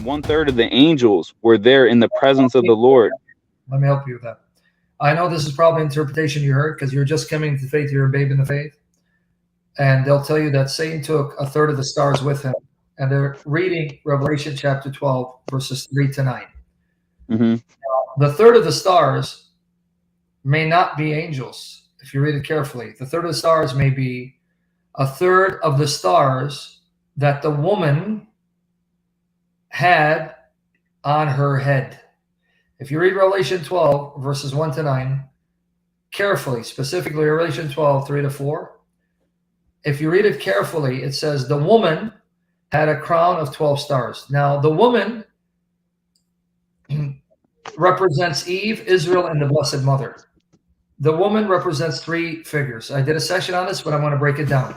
1/3 of the angels were there in the presence of the Lord. Let me help you with that. I know this is probably interpretation you heard because you're just coming to faith. You're a babe in the faith. And they'll tell you that Satan took 1/3 of the stars with him. And they're reading Revelation chapter 12, verses 3 to 9. Mm-hmm. The third of the stars may not be angels, if you read it carefully. The third of the stars may be 1/3 of the stars that the woman had on her head. If you read Revelation 12, verses 1 to 9, carefully, specifically Revelation 12, 3 to 4, if you read it carefully, it says the woman had a crown of 12 stars. Now, the woman represents Eve, Israel, and the Blessed Mother. The woman represents three figures. I did a session on this, but I want to break it down.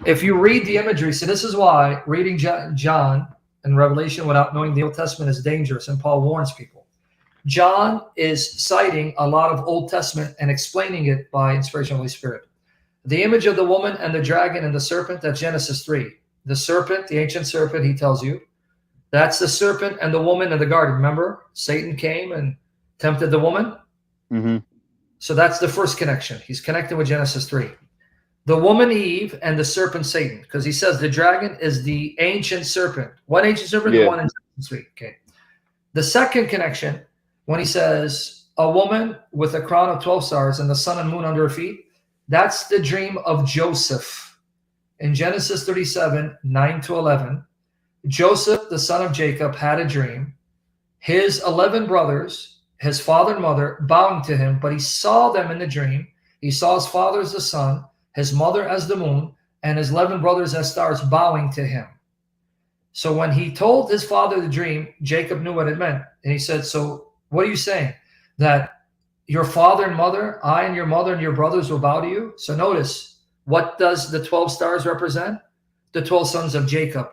If you read the imagery, so this is why reading John and Revelation without knowing the Old Testament is dangerous, and Paul warns people. John is citing a lot of Old Testament and explaining it by inspiration of the Holy Spirit. The image of the woman and the dragon and the serpent, that's Genesis 3. The serpent, the ancient serpent, he tells you, that's the serpent and the woman in the garden. Remember, Satan came and tempted the woman. Mm-hmm. So that's the first connection. He's connected with Genesis 3. The woman Eve and the serpent Satan, because he says the dragon is the ancient serpent. One ancient serpent, Yeah. The one in Genesis 3. Okay. The second connection, when he says a woman with a crown of 12 stars and the sun and moon under her feet, that's the dream of Joseph. In Genesis 37, 9 to 11, Joseph, the son of Jacob, had a dream. His 11 brothers, his father and mother, bowing to him, but he saw them in the dream. He saw his father as the sun, his mother as the moon, and his 11 brothers as stars bowing to him. So when he told his father the dream, Jacob knew what it meant. And he said, so what are you saying? That your father and mother, I and your mother and your brothers will bow to you? So notice, what does the 12 stars represent? The 12 sons of Jacob.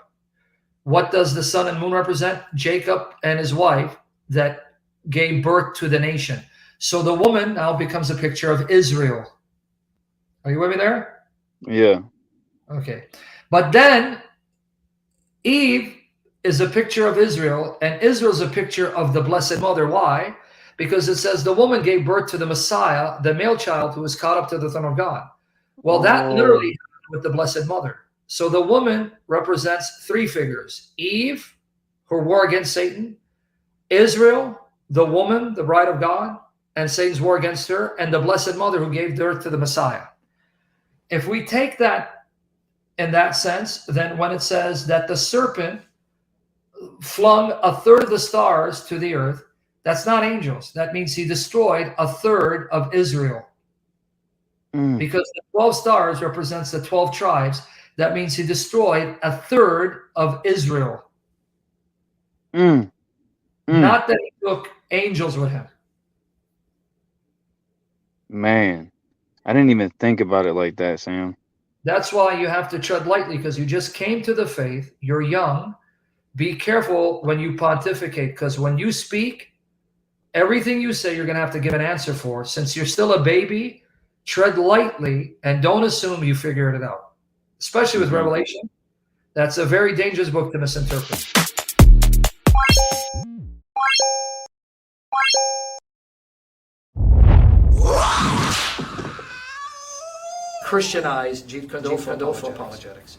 What does the sun and moon represent? Jacob and his wife that gave birth to the nation. So the woman now becomes a picture of Israel. Are you with me there? Yeah. Okay. But then Eve is a picture of Israel, and Israel is a picture of the Blessed Mother. Why? Because it says the woman gave birth to the Messiah, the male child who was caught up to the throne of God. Well, that literally happened with the Blessed Mother. So the woman represents three figures: Eve, who war against Satan; Israel, the woman, the bride of God, and Satan's war against her; and the Blessed Mother who gave birth to the Messiah. If we take that in that sense, then when it says that the serpent flung 1/3 of the stars to the earth, that's not angels. That means he destroyed 1/3 of Israel. Because the 12 stars represents the 12 tribes. That means he destroyed 1/3 of Israel. Not that he took angels with him. Man, I didn't even think about it like that, Sam. That's why you have to tread lightly, because you just came to the faith. You're young. Be careful when you pontificate, because when you speak, everything you say, you're going to have to give an answer for. Since you're still a baby, tread lightly and don't assume you figured it out. Especially with Revelation. That's a very dangerous book to misinterpret. Christianize Jeetkunedo for apologetics.